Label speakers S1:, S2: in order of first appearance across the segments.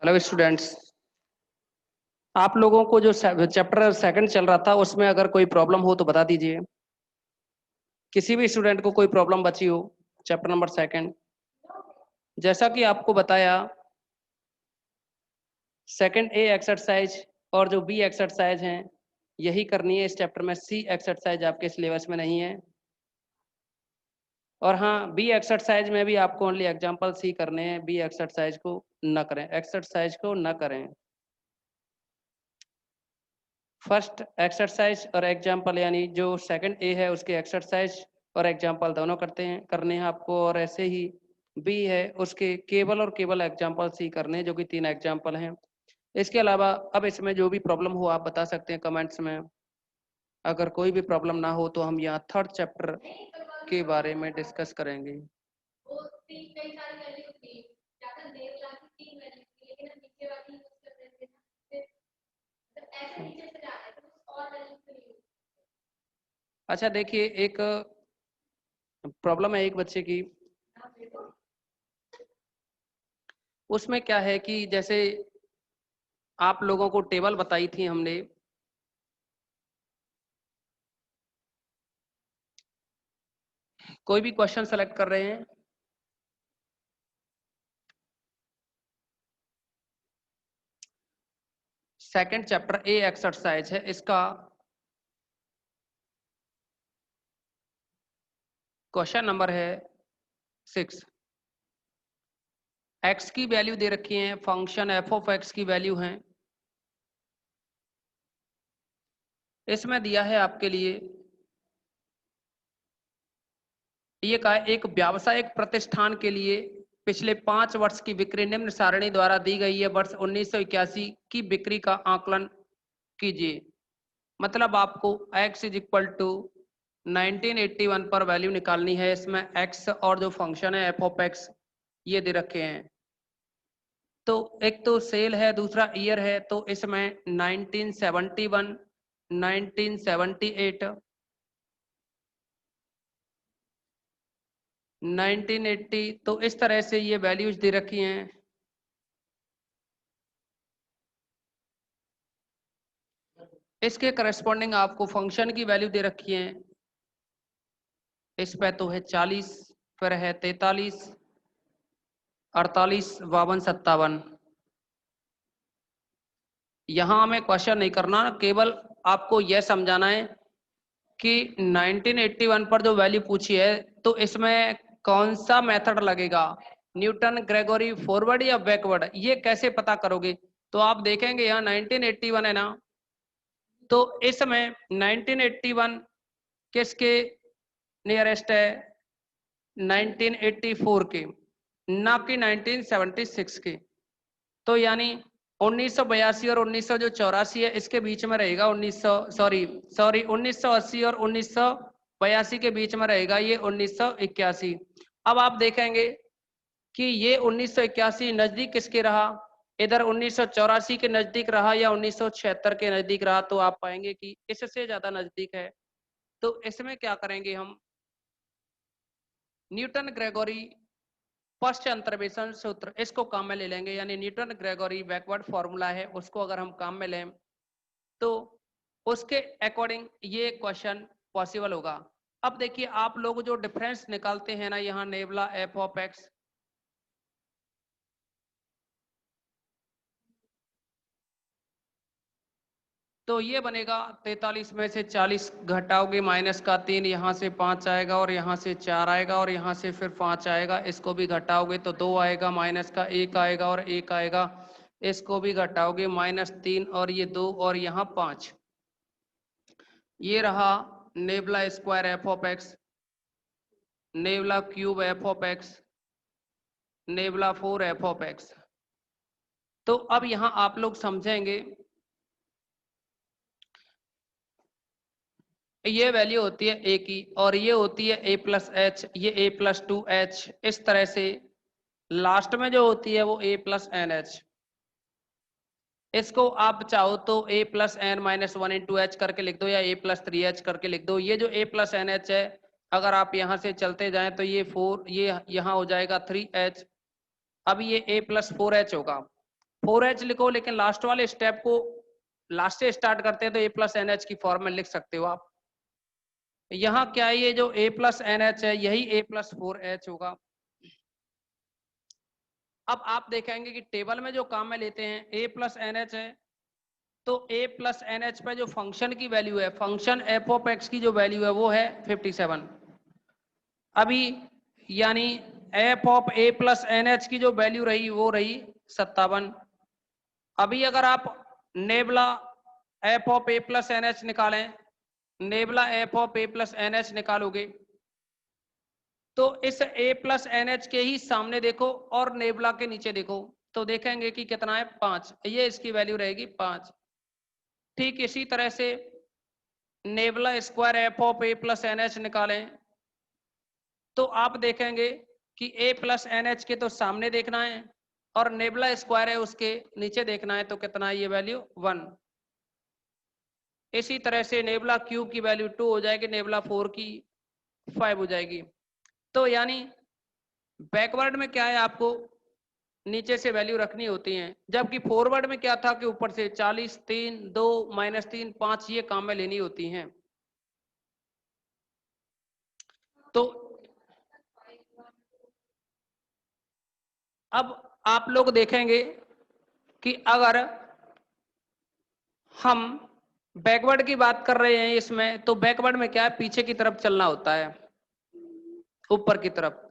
S1: Hello students, आप लोगों को जो चैप्टर सेकंड चल रहा था उसमें अगर कोई प्रॉब्लम हो तो बता दीजिए। किसी भी स्टूडेंट को कोई प्रॉब्लम बची हो चैप्टर नंबर सेकंड। जैसा कि आपको बताया, सेकंड ए एक्सरसाइज और जो बी एक्सरसाइज हैं यही करनी है इस चैप्टर में। सी एक्सरसाइज आपके सिलेबस में नहीं है। और हाँ, बी एक्सरसाइज में भी आपको ओनली एग्जाम्पल सी करने हैं। बी एक्सरसाइज को न करें, एक्सरसाइज को न करें। फर्स्ट एक्सरसाइज और एग्जाम्पल, यानी जो सेकंड ए है उसके एक्सरसाइज और एग्जाम्पल दोनों करने हैं आपको। और ऐसे ही बी है उसके केवल और केवल एग्जाम्पल सी करने हैं, जो कि 3 एग्जाम्पल हैं। इसके अलावा अब इसमें जो भी प्रॉब्लम हो आप बता सकते हैं कमेंट्स में। अगर कोई भी प्रॉब्लम ना हो तो हम यहाँ थर्ड चैप्टर के बारे में डिस्कस करेंगे। अच्छा देखिए, एक प्रॉब्लम है एक बच्चे की। उसमें क्या है कि जैसे आप लोगों को टेबल बताई थी हमने, कोई भी क्वेश्चन सेलेक्ट कर रहे हैं। सेकंड चैप्टर ए एक्सरसाइज है, इसका क्वेश्चन नंबर है 6। एक्स की वैल्यू दे रखी है, फंक्शन एफ ऑफ एक्स की वैल्यू है। इसमें दिया है आपके लिए, ये कहा एक व्यावसायिक प्रतिष्ठान के लिए पिछले 5 वर्ष की बिक्री निम्न सारणी द्वारा दी गई है। वर्ष 1981 की बिक्री का आकलन कीजिए। मतलब आपको x इज इक्वल टू 1981 पर वैल्यू निकालनी है। इसमें x और जो फंक्शन है एफ ऑफ एक्स ये दे रखे हैं। तो एक तो सेल है, दूसरा ईयर है, तो इसमें 1971, 1978, 1980, तो इस तरह से ये वैल्यूज दे रखी हैं। इसके करस्पॉन्डिंग आपको फंक्शन की वैल्यू दे रखी है। इस पे तो है 40, फिर है 43, 48, 52, 57। यहां हमें क्वेश्चन नहीं करना, केवल आपको यह समझाना है कि 1981 पर जो वैल्यू पूछी है तो इसमें कौन सा मेथड लगेगा, न्यूटन, ग्रेगोरी, फॉरवर्ड या बैकवर्ड, ये कैसे पता करोगे। तो आप देखेंगे यहाँ 1981 है ना, तो इसमें 1981 किसके नियरेस्ट है, 1984 के, ना कि 1976 के। तो यानी 1982 और 1984 है, इसके बीच में रहेगा 1980 और 1982 के बीच में रहेगा ये 1981। अब आप देखेंगे कि ये 1981 नजदीक किसके रहा, इधर 1984 के नजदीक रहा या 1976 के नजदीक रहा। तो आप पाएंगे कि इससे ज्यादा नजदीक है। तो इसमें क्या करेंगे हम, न्यूटन ग्रेगोरी फर्स्ट अंतर्वेशन सूत्र इसको काम में ले लेंगे, यानी न्यूटन ग्रेगोरी बैकवर्ड फॉर्मूला है उसको अगर हम काम में लें तो उसके अकॉर्डिंग ये क्वेश्चन पॉसिबल होगा। अब देखिए आप लोग जो डिफरेंस निकालते हैं ना, यहाँ नेबला एफ ऑफ एक्स, तो ये बनेगा 43 में से 40 घटाओगे माइनस का 3, यहाँ से 5 आएगा और यहाँ से 4 आएगा और यहाँ से फिर 5 आएगा। इसको भी घटाओगे तो 2 आएगा, माइनस का 1 आएगा और 1 आएगा। इसको भी घटाओगे -3 और ये 2 और यहाँ 5। ये रहा nebula square F of x, nebula cube F of x, nebula 4 F of x. तो अब यहाँ आप लोग समझेंगे, ये वैल्यू होती है ए की और ये होती है a प्लस एच, ये a प्लस 2h, इस तरह से लास्ट में जो होती है वो a प्लस एन एच। इसको आप चाहो तो a plus n minus 1 into h करके लिख दो या a प्लस 3h करके लिख दो। ये जो a प्लस एन एच है, अगर आप यहाँ से चलते जाएं तो ये 4, ये यहाँ हो जाएगा 3h। अब ये a प्लस 4h होगा। 4H लिखो, लेकिन लास्ट वाले स्टेप को लास्ट से स्टार्ट करते हैं तो A+NH की फॉर्म में लिख सकते हो आप। यहाँ क्या है, ये जो A+NH है यही A+4H होगा। अब आप देखेंगे कि टेबल में जो काम में लेते हैं A+NH है, तो A+NH पे जो फंक्शन की वैल्यू है, फंक्शन f(x) की जो वैल्यू है वो है 57। अभी यानी f(a+NH) की जो वैल्यू रही वो रही 57। अभी अगर आप नेबला f(a+NH) निकालें, नेबला f(a+NH) निकालोगे तो इस A+NH के ही सामने देखो और नेबला के नीचे देखो तो देखेंगे कि कितना है 5, ये इसकी वैल्यू रहेगी 5। ठीक इसी तरह से नेबला स्क्वायर f(a+NH) निकालें तो आप देखेंगे कि A+NH के तो सामने देखना है और नेबला स्क्वायर है उसके नीचे देखना है, तो कितना है ये वैल्यू 1। इसी तरह से नेबला क्यूब की वैल्यू 2 हो जाएगी, नेबला 4 की 5 हो जाएगी। तो यानी बैकवर्ड में क्या है, आपको नीचे से वैल्यू रखनी होती है, जबकि फॉरवर्ड में क्या था कि ऊपर से 40, 3, 2, -3, 5 ये काम में लेनी होती हैं। तो अब आप लोग देखेंगे कि अगर हम बैकवर्ड की बात कर रहे हैं इसमें, तो बैकवर्ड में क्या है, पीछे की तरफ चलना होता है, ऊपर की तरफ।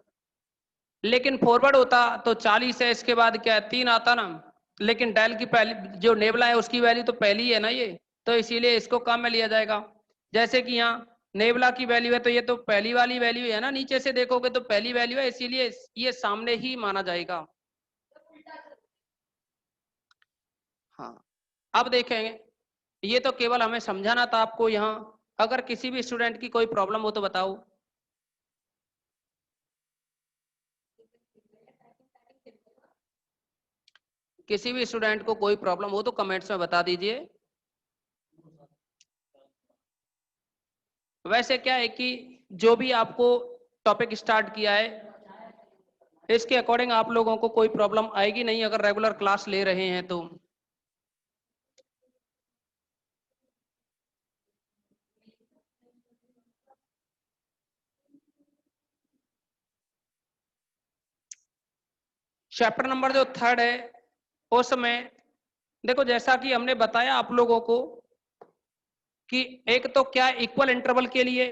S1: लेकिन फॉरवर्ड होता तो 40 है, इसके बाद क्या है 3 आता ना, लेकिन डायल की पहली जो नेबला है उसकी वैल्यू तो पहली है ना ये, तो इसीलिए इसको काम में लिया जाएगा। जैसे कि यहाँ नेबला की वैल्यू है तो ये तो पहली वाली वैल्यू है ना, नीचे से देखोगे तो पहली वैल्यू है, इसीलिए ये सामने ही माना जाएगा। हाँ, अब देखेंगे, ये तो केवल हमें समझाना था आपको। यहाँ अगर किसी भी स्टूडेंट की कोई प्रॉब्लम हो तो बताओ। किसी भी स्टूडेंट को कोई प्रॉब्लम हो तो कमेंट्स में बता दीजिए। वैसे क्या है कि जो भी आपको टॉपिक स्टार्ट किया है इसके अकॉर्डिंग आप लोगों को कोई प्रॉब्लम आएगी नहीं अगर रेगुलर क्लास ले रहे हैं तो। चैप्टर नंबर जो 3 है उसमें देखो, जैसा कि हमने बताया आप लोगों को कि एक तो क्या इक्वल इंटरवल के लिए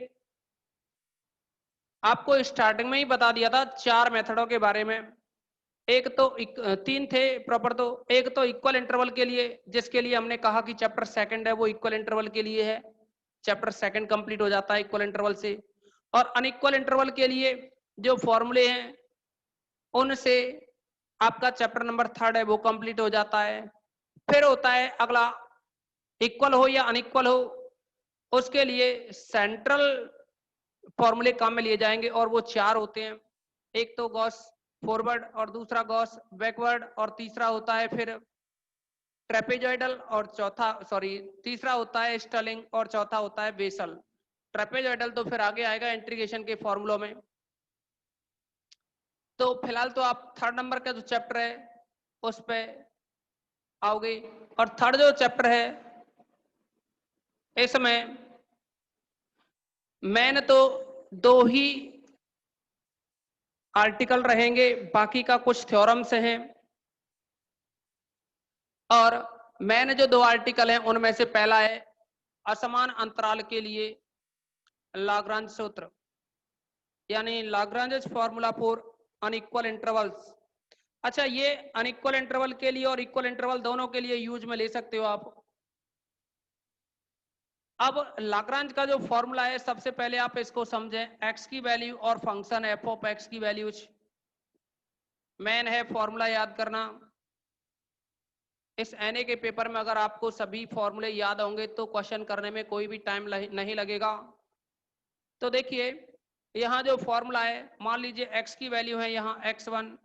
S1: आपको स्टार्टिंग में ही बता दिया था 4 मेथडों के बारे में। एक तो 3 थे प्रॉपर, तो एक तो इक्वल इंटरवल के लिए, जिसके लिए हमने कहा कि चैप्टर सेकंड है वो इक्वल इंटरवल के लिए है, चैप्टर सेकंड कंप्लीट हो जाता है इक्वल इंटरवल से। और अनइक्वल इंटरवल के लिए जो फॉर्मूले हैं उनसे आपका चैप्टर नंबर 3 है वो कंप्लीट हो जाता है। फिर होता है अगला, इक्वल हो या अनइक्वल हो उसके लिए सेंट्रल फॉर्मूले काम में लिए जाएंगे और वो 4 होते हैं। एक तो गॉस फॉरवर्ड और दूसरा गॉस बैकवर्ड और तीसरा होता है फिर ट्रेपेजॉइडल और तीसरा होता है स्टर्लिंग और चौथा होता है बेसल। ट्रेपेजॉइडल तो फिर आगे आएगा इंटीग्रेशन के फॉर्मूलों में। तो फिलहाल तो आप 3rd नंबर का जो चैप्टर है उस पे आओगे। और 3rd जो चैप्टर है इसमें मैंने तो 2 ही आर्टिकल रहेंगे, बाकी का कुछ थ्योरम्स हैं। और मैंने जो 2 आर्टिकल हैं उनमें से पहला है असमान अंतराल के लिए लाग्रांज सूत्र, यानी Lagrange formula for unequal intervals. अच्छा, ये अनइक्वल इंटरवल के लिए और इक्वल इंटरवल दोनों के लिए यूज में ले सकते हो आप। अब लाग्रांज का जो फॉर्मूला है सबसे पहले आप इसको समझें, x की वैल्यू और फंक्शन f(x) की वैल्यूज मेन है फॉर्मूला याद करना। इस NA के पेपर में अगर आपको सभी फॉर्मूले याद होंगे तो क्वेश्चन करने में कोई भी टाइम नहीं लगेगा। तो देखिए यहाँ जो फॉर्मूला है, मान लीजिए x की वैल्यू है यहाँ x1,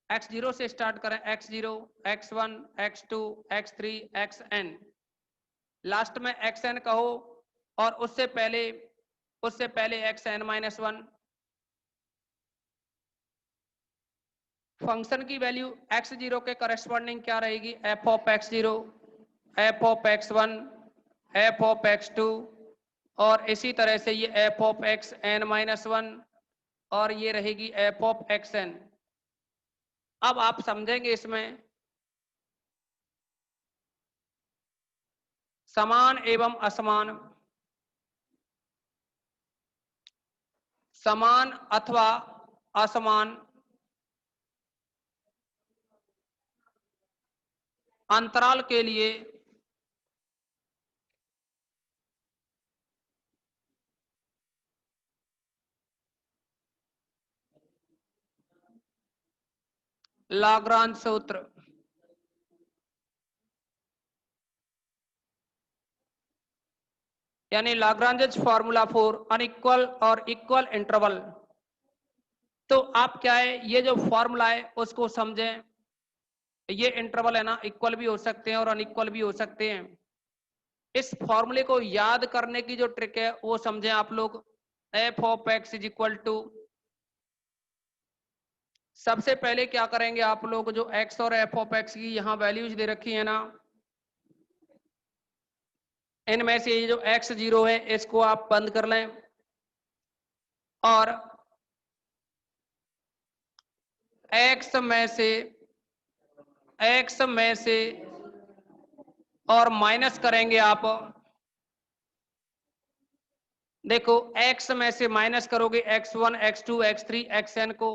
S1: x0 से स्टार्ट करें, x0, x1, x2, x3, xn, last में xn कहो और उससे पहले xn-1, फंक्शन की वैल्यू x0 के करस्पॉन्डिंग क्या रहेगी, f of x0, f of x1, f of x2 और इसी तरह से ये f ऑफ xn-1 और ये रहेगी f ऑफ xn। अब आप समझेंगे इसमें समान एवं असमान, समान अथवा असमान अंतराल के लिए लाग्रांज सूत्र। यानी लाग्रांज फॉर्मूला फॉर अनइक्वल और इक्वल इंटरवल। तो आप क्या है, ये जो फॉर्मूला है उसको समझें। ये इंटरवल है ना, इक्वल भी हो सकते हैं और अनइक्वल भी हो सकते हैं। इस फॉर्मूले को याद करने की जो ट्रिक है वो समझें आप लोग। F of x is equal to, सबसे पहले क्या करेंगे आप लोग, जो x और एफ ऑफ एक्स की यहाँ वैल्यूज दे रखी है ना, इनमें से ये जो x0 है इसको आप बंद कर लें और x में से और माइनस करेंगे आप। देखो x में से माइनस करोगे x1, x2, x3, xn को।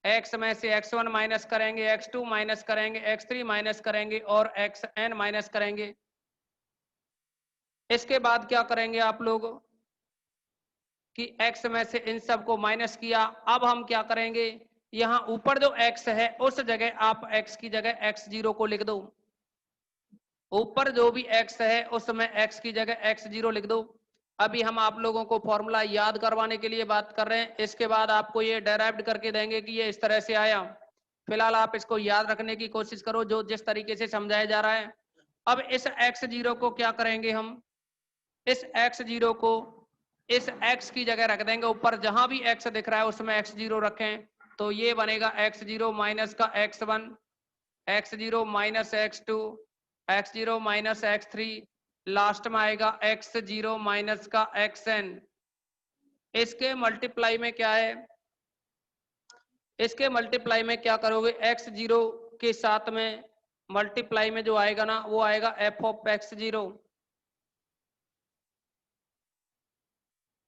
S1: x में से x1 माइनस करेंगे, x2 माइनस करेंगे, x3 माइनस करेंगे और xn माइनस करेंगे। इसके बाद क्या करेंगे आप लोग कि x में से इन सब को माइनस किया। अब हम क्या करेंगे, यहाँ ऊपर जो x है उस जगह आप x की जगह x0 को लिख दो। ऊपर जो भी x है उसमें x की जगह x0 लिख दो। अभी हम आप लोगों को फॉर्मूला याद करवाने के लिए बात कर रहे हैं, इसके बाद आपको ये डेराइव्ड करके देंगे कि ये इस तरह से आया। फिलहाल आप इसको याद रखने की कोशिश करो जो जिस तरीके से समझाया जा रहा है। अब इस x0 को क्या करेंगे हम, इस x0 को इस x की जगह रख देंगे। ऊपर जहां भी x दिख रहा है उसमें x0 रखें, तो ये बनेगा x0 माइनस का x1, x0 minus x2, x0 minus x3, last में आएगा x0 माइनस का xn। इसके मल्टीप्लाई में क्या है, इसके मल्टीप्लाई में क्या करोगे, x0 के साथ में मल्टीप्लाई में जो आएगा ना वो आएगा f ऑफ x0,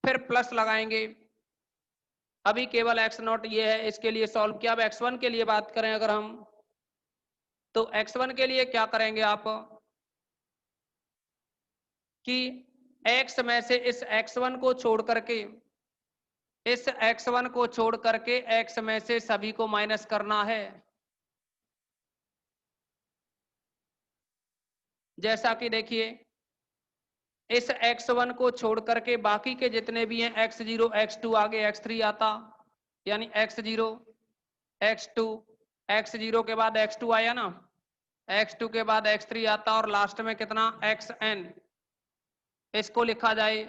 S1: फिर प्लस लगाएंगे। अभी केवल x0 ये है, इसके लिए सॉल्व किया। अब x1 के लिए बात करें अगर हम, तो x1 के लिए क्या करेंगे आप कि x में से इस x1 को छोड़ करके, इस x1 को छोड़ करके x में से सभी को माइनस करना है। जैसा कि देखिए इस x1 को छोड़ करके बाकी के जितने भी हैं x0, x2 आगे x3 आता, यानी x0, x2, x0 के बाद x2 आया ना, x2 के बाद x3 आता और लास्ट में कितना xn, इसको लिखा जाए।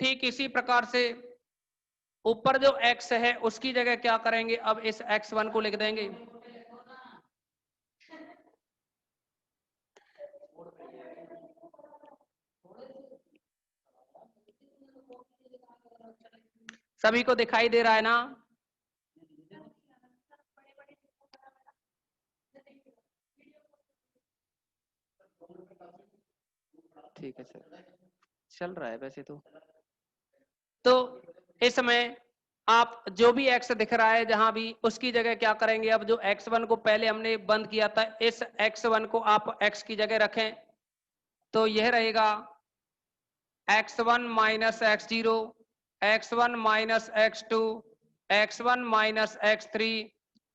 S1: ठीक इसी प्रकार से ऊपर जो x है उसकी जगह क्या करेंगे, अब इस x1 को लिख देंगे। सभी को दिखाई दे रहा है ना? ठीक है सर, चल रहा है वैसे तो इसमें आप जो भी x दिख रहा है जहां भी, उसकी जगह क्या करेंगे, अब जो x1 को पहले हमने बंद किया था इस x1 को आप x की जगह रखें, तो यह रहेगा x1 minus x0, x1 minus x2, x1 minus x3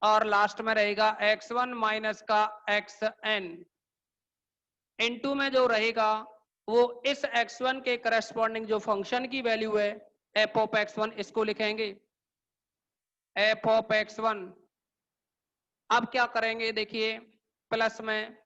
S1: और लास्ट में रहेगा x1 माइनस का xn। इनटू में जो रहेगा वो इस x1 के करस्पॉन्डिंग जो फंक्शन की वैल्यू है f ऑफ x1, इसको लिखेंगे f ऑफ x1। अब क्या करेंगे देखिए, प्लस में,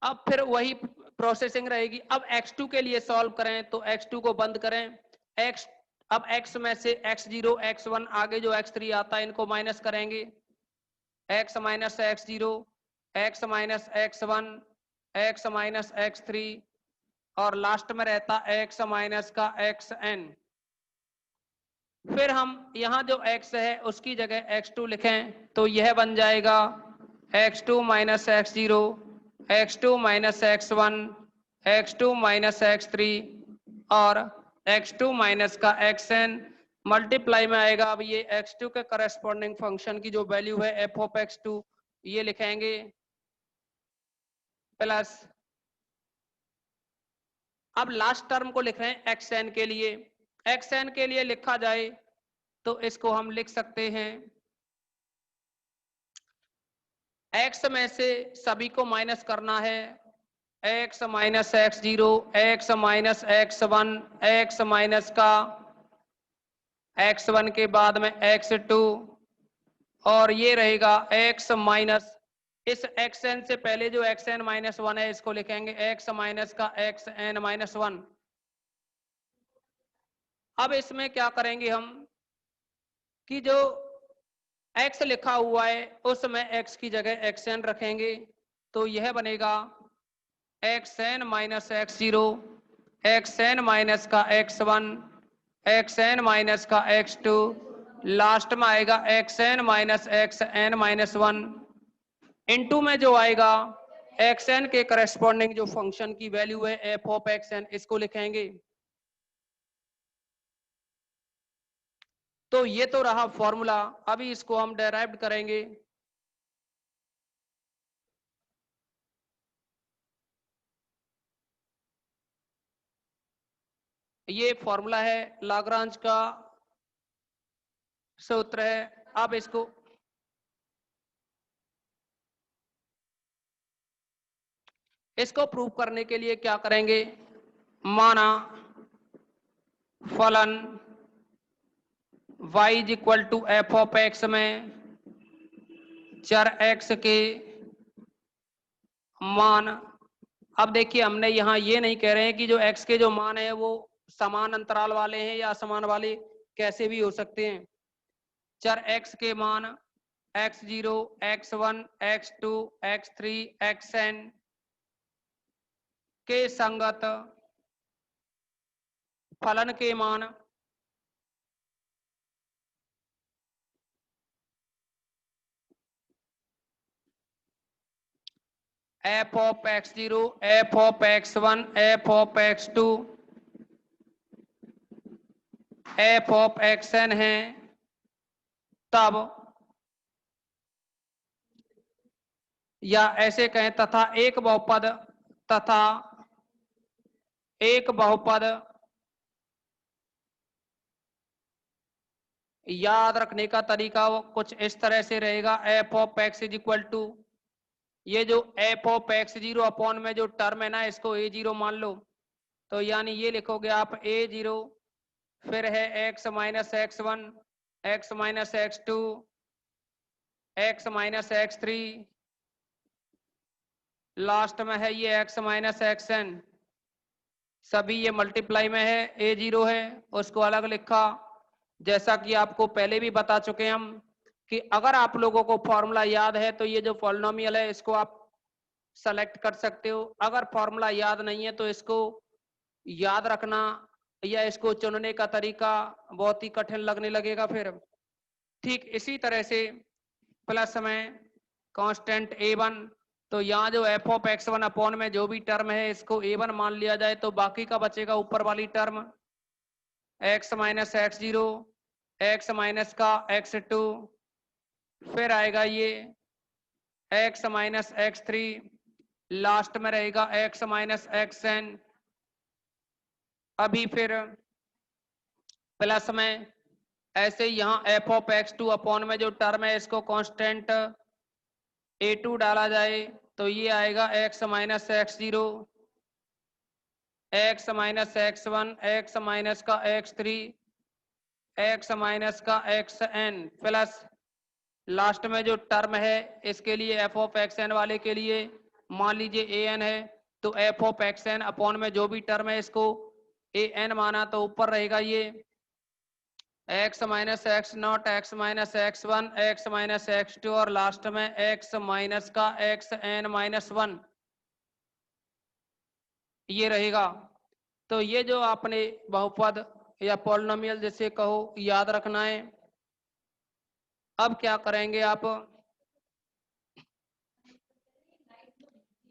S1: अब फिर वही प्रोसेसिंग रहेगी। अब x2 के लिए सॉल्व करें तो x2 को बंद करें, x अब x में से x0 x1 आगे जो x3 आता है इनको माइनस करेंगे, x minus x0 x minus x1 x minus x3 और लास्ट में रहता x माइनस का xn। फिर हम यहां जो x है उसकी जगह x2 लिखें तो यह बन जाएगा x2 minus x0 x2 minus x1 x2 minus x3 और x2 माइनस का xn मल्टीप्लाई में आएगा। अब ये x2 के करस्पॉन्डिंग फंक्शन की जो वैल्यू है f ऑफ x2 ये लिखेंगे प्लस, अब लास्ट टर्म को लिख रहे हैं xn के लिए। xn के लिए लिखा जाए तो इसको हम लिख सकते हैं x में से सभी को माइनस करना है, x minus x0 x minus x1 x minus का x1 के बाद में x2 और ये रहेगा x माइनस, इस xn से पहले जो xn माइनस 1 है इसको लिखेंगे x माइनस का xn माइनस 1। अब इसमें क्या करेंगे हम कि जो x लिखा हुआ है उसमें x की जगह xn रखेंगे तो यह बनेगा xn minus x0 xn minus का x1 xn माइनस का x2 लास्ट में आएगा xn minus xn minus 1 into में जो आएगा xn के करस्पॉन्डिंग जो फंक्शन की वैल्यू है f ऑफ xn इसको लिखेंगे। तो ये तो रहा फॉर्मूला, अभी इसको हम डेराइव करेंगे। ये फॉर्मूला है लाग्रांज का सूत्र है। अब इसको प्रूव करने के लिए क्या करेंगे, माना फलन y is equal to f of x में चर x के मान, अब देखिए हमने यहां ये नहीं कह रहे हैं कि जो x के जो मान है वो समान अंतराल वाले हैं या असमान वाले, कैसे भी हो सकते हैं। चर x के मान x0 x1 x2 x3 xn के संगत फलन के मान f of x0 f of x1 f of x2 f of xn है, तब या ऐसे कहें तथा एक बहुपद याद रखने का तरीका वो कुछ इस तरह से रहेगा f of x is equal to, ये जो f ऑफ x0 अपॉन में जो टर्म है ना इसको a0 मान लो, तो यानी ये लिखोगे आप a0 फिर है x minus x1 x minus x2 x minus x3 last में है ये x माइनस xn, सभी ये मल्टीप्लाई में है, a0 है उसको अलग लिखा। जैसा कि आपको पहले भी बता चुके हम कि अगर आप लोगों को फॉर्मूला याद है तो ये जो पॉलिनोमियल है इसको आप सेलेक्ट कर सकते हो, अगर फॉर्मूला याद नहीं है तो इसको याद रखना या इसको चुनने का तरीका बहुत ही कठिन लगने लगेगा फिर। ठीक इसी तरह से प्लस में कांस्टेंट a1, तो यहाँ जो f ऑफ x1 अपॉन में जो भी टर्म है इसको a1 मान लिया जाए तो बाकी का बचेगा ऊपर वाली term x minus x0 x minus का x2 फिर आएगा ये x माइनस x3 लास्ट में रहेगा x माइनस xn। अभी फिर प्लस में ऐसे यहाँ f ऑफ x2 अपॉन में जो टर्म है इसको कांस्टेंट a2 डाला जाए तो ये आएगा x minus x0 x minus x1 x minus का x3 x माइनस का xn प्लस लास्ट में जो टर्म है इसके लिए f ऑफ xn वाले के लिए मान लीजिए an है तो f ऑफ xn अपॉन में जो भी टर्म है इसको an माना तो ऊपर रहेगा ये x minus x naught, x minus x one, x minus x two और लास्ट में x माइनस का एक्स एन माइनस वन, ये रहेगा। तो ये जो आपने बहुपद या पॉलिनोमियल जैसे कहो याद रखना है। अब क्या करेंगे आप,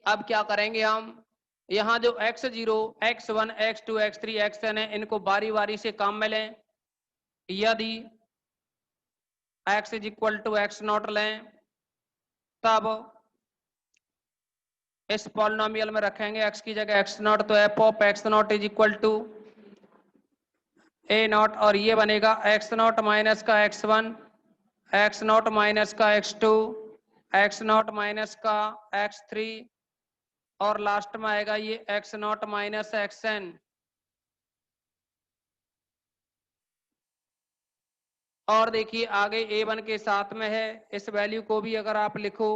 S1: अब क्या करेंगे हम, यहाँ जो x0, x1, x2, x3, xn है, इनको बारी बारी से काम में लें। यदि x is equal to x naught लें, तब इस पॉलिनोमियल में रखेंगे x की जगह x नॉट, तो f of x naught is equal to a naught, और ये बनेगा x नॉट माइनस का x1, x नॉट माइनस का x2, x नॉट माइनस का x3 और लास्ट में आएगा ये x नॉट माइनस xn। और देखिए आगे a1 के साथ में है, इस वैल्यू को भी अगर आप लिखो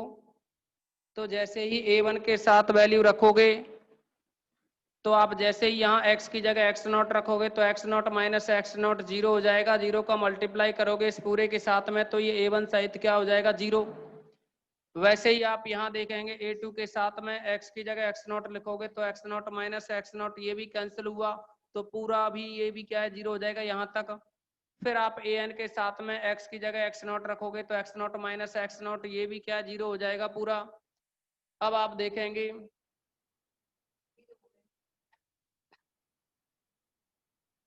S1: तो जैसे ही a1 के साथ वैल्यू रखोगे तो आप जैसे ही यहाँ x की जगह x नॉट रखोगे तो x not minus x not zero हो जाएगा। जीरो का मल्टीप्लाई करोगे इस पूरे के साथ में तो ये a1 सहित क्या हो जाएगा, जीरो। वैसे ही आप यहाँ देखेंगे a2 के साथ में x की जगह x नॉट लिखोगे तो x not minus x not ये भी कैंसिल हुआ, तो पूरा भी ये भी क्या है, जीरो हो जाएगा यहाँ तक। फिर आप an के साथ में x की जगह x नॉट रखोगे तो x not minus x not ये भी क्या, जीरो हो जाएगा पूरा। अब आप देखेंगे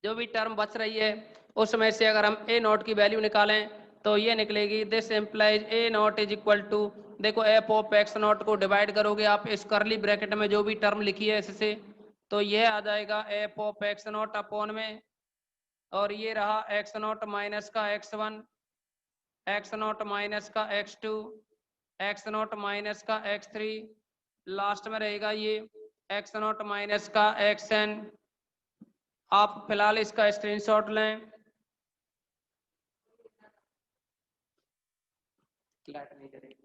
S1: जो भी टर्म बच रही है उसमें से अगर हम ए नॉट की वैल्यू निकालें तो ये निकलेगी, this implies a naught is equal to, देखो एफ ऑफ एक्स नॉट को डिवाइड करोगे आप इस करली ब्रैकेट में जो भी टर्म लिखी है इससे, तो यह आ जाएगा F of x naught upon में, और ये रहा एक्स नॉट माइनस का X one, X naught minus का X two, x naught minus का एक्स थ्री, लास्ट में रहेगा ये एक्स नॉट माइनस का एक्स एन। आप फिलहाल इसका स्क्रीनशॉट लें। लाइट नहीं जलेगी।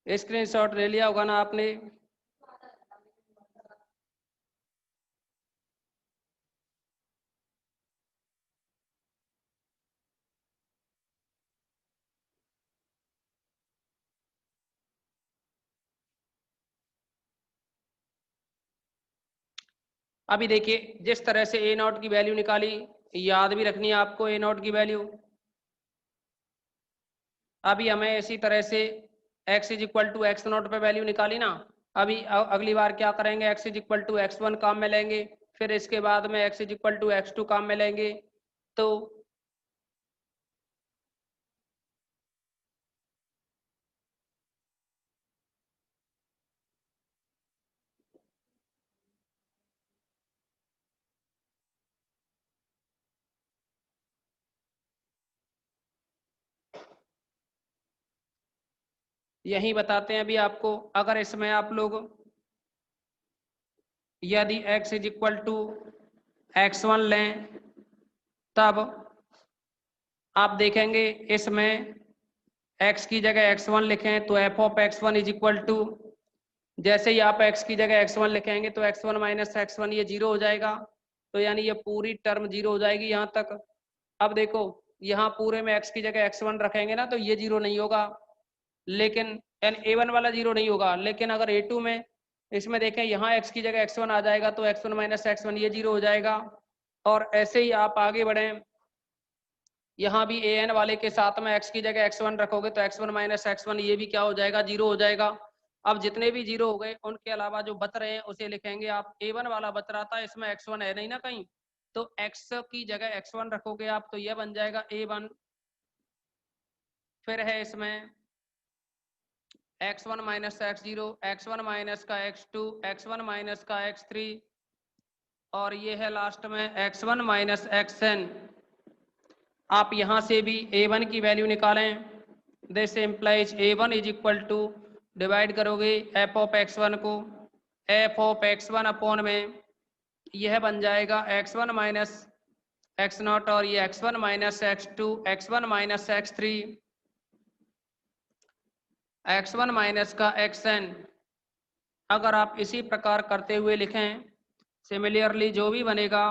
S1: स्क्रीनशॉट ले लिया होगा ना आपने। अभी देखिए जिस तरह से ए नॉट की वैल्यू निकाली, याद भी रखनी है आपको ए नॉट की वैल्यू। अभी हमें इसी तरह से x is equal to x naught पे वैल्यू निकाली ना, अभी अगली बार क्या करेंगे, x is equal to x one काम में लेंगे, फिर इसके बाद में x is equal to x two काम में लेंगे। तो यही बताते हैं अभी आपको, अगर इसमें आप लोग यदि x is equal to x one लें तब आप देखेंगे इसमें x की जगह x1 लिखें तो f of x1 is equal to, जैसे ही आप x की जगह x1 लिखेंगे तो x1 माइनस x1 ये जीरो हो जाएगा, तो यानी ये पूरी टर्म जीरो हो जाएगी यहाँ तक। अब देखो यहाँ पूरे में x की जगह x1 रखेंगे ना तो ये जीरो नहीं होगा, लेकिन a1 वाला जीरो नहीं होगा, लेकिन अगर a2 में इसमें देखें यहाँ x की जगह x1 आ जाएगा तो x1 माइनस x1 ये जीरो हो जाएगा। और ऐसे ही आप आगे बढ़ें, यहाँ भी an वाले के साथ में x की जगह x1 रखोगे तो x1 माइनस x1 ये भी क्या हो जाएगा, जीरो हो जाएगा। अब जितने भी जीरो हो गए उनके अलावा जो बच रहे हैं उसे लिखेंगे आप, a1 वाला बच रहा था इसमें x1 है नहीं ना कहीं, तो x की जगह x1 रखोगे आप तो यह बन जाएगा a1। फिर है इसमें x1 minus x0, x1 minus का x2, x1 माइनस का x3 और ये है लास्ट में x1 माइनस xn। आप यहाँ से भी a1 की वैल्यू निकालें, this implies a1 is equal to, divide करोगे f ऑफ x1 को f ऑफ x1 अपॉन में यह बन जाएगा x1 माइनस एक्स नॉट और ये x1 minus x2, x1 minus x3, x1 minus का xn। अगर आप इसी प्रकार करते हुए लिखें, सिमिलरली जो भी बनेगा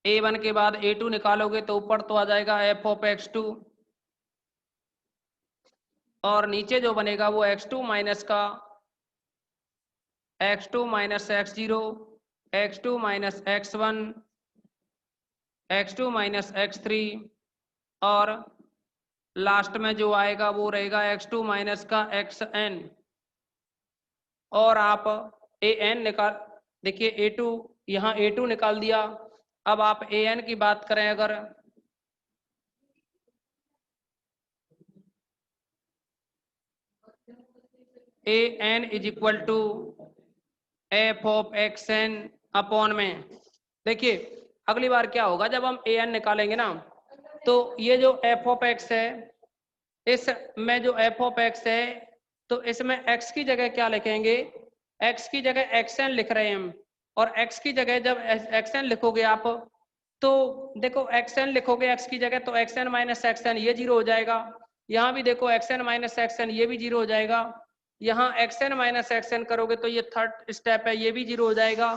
S1: a1 के बाद a2 निकालोगे तो ऊपर तो आ जाएगा f ऑफ x2, और नीचे जो बनेगा वो x2 माइनस का x2 minus x0, x2 minus x1, x2 minus x3, और लास्ट में जो आएगा वो रहेगा x2 माइनस का xn। और आप an निकाल, देखिए a2, यहाँ a2 निकाल दिया। अब आप an की बात करें अगर, an is equal to f of xn upon में, देखिए अगली बार क्या होगा जब हम an निकालेंगे ना, तो ये जो f ऑफ x है, इस में जो f ऑफ x है, तो इसमें x की जगह क्या लिखेंगे, x की जगह xn लिख रहे हैं हम, और x की जगह जब xn लिखोगे आप, तो देखो xn लिखोगे x की जगह, तो xn माइनस xn ये जीरो हो जाएगा। यहाँ भी देखो xn माइनस xn ये भी जीरो हो जाएगा। यहाँ xn माइनस xn करोगे तो ये थर्ड स्टेप है, ये भी जीरो हो जाएगा।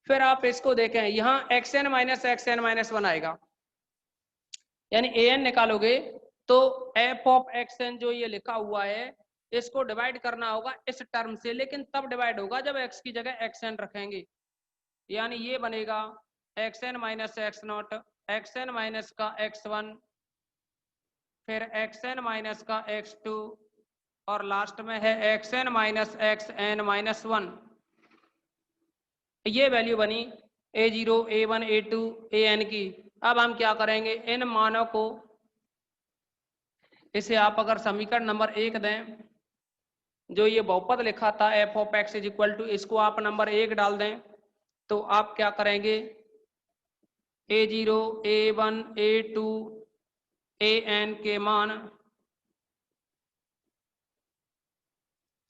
S1: फिर आप इसको देखें, यहाँ xn माइनस xn माइनस 1 आएगा, यानी an निकालोगे तो f ऑफ xn जो ये लिखा हुआ है, इसको डिवाइड करना होगा इस टर्म से, लेकिन तब डिवाइड होगा जब x की जगह xn रखेंगे। यानी ये बनेगा xn minus x not, xn minus का x1, फिर xn माइनस का x2, और लास्ट में है xn माइनस xn माइनस 1। ये वैल्यू बनी a0, a1, a2, an की। अब हम क्या करेंगे, इन मानों को, इसे आप अगर समीकरण नंबर 1 दें, जो ये बहुपद लिखा था f of x is equal to, इसको आप नंबर 1 डाल दें, तो आप क्या करेंगे, a0, a1, a2, an के मान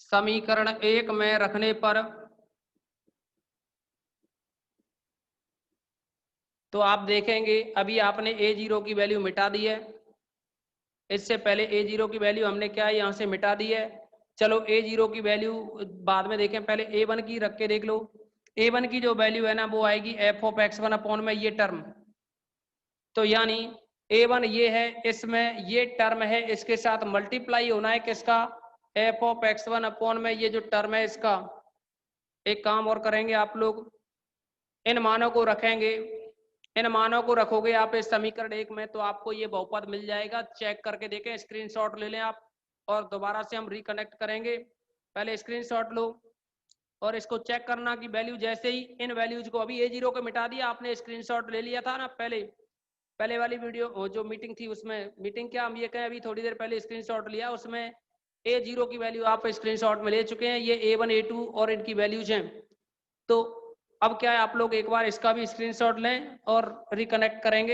S1: समीकरण 1 में रखने पर, तो आप देखेंगे अभी आपने a0 की वैल्यू मिटा दी है, इससे पहले a0 की वैल्यू हमने क्या है यहाँ से मिटा दी है। चलो a0 की वैल्यू बाद में देखें, पहले a1 की रख के देख लो। a1 की जो वैल्यू है ना, वो आएगी f ऑफ x1 अपॉन में ये टर्म, तो यानी a1 ये है, इसमें ये टर्म है, इसके साथ मल्टीप्लाई होना है किसका, f ऑफ x1 अपॉन में ये जो टर्म है इसका। एक काम और करेंगे आप लोग, इन मानों को रखेंगे, इन मानों को रखोगे आप इस समीकरण 1 में, तो आपको ये बहुपद मिल जाएगा। चेक करके देखें, स्क्रीनशॉट ले लें आप, और दोबारा से हम रिकनेक्ट करेंगे। पहले स्क्रीनशॉट लो और इसको चेक करना कि वैल्यू, जैसे ही इन वैल्यूज को, अभी a0 को मिटा दिया आपने, स्क्रीनशॉट ले लिया था ना पहले वाली वीडियो जो मीटिंग थी उसमें, मीटिंग क्या हम ये कहें, अभी थोड़ी देर पहले स्क्रीनशॉट लिया, उसमें a0 की वैल्यू आप स्क्रीनशॉट में ले चुके हैं, ये a1, a2 और इनकी वैल्यूज हैं। तो अब क्या है, आप लोग एक बार इसका भी स्क्रीनशॉट लें और रिकनेक्ट करेंगे।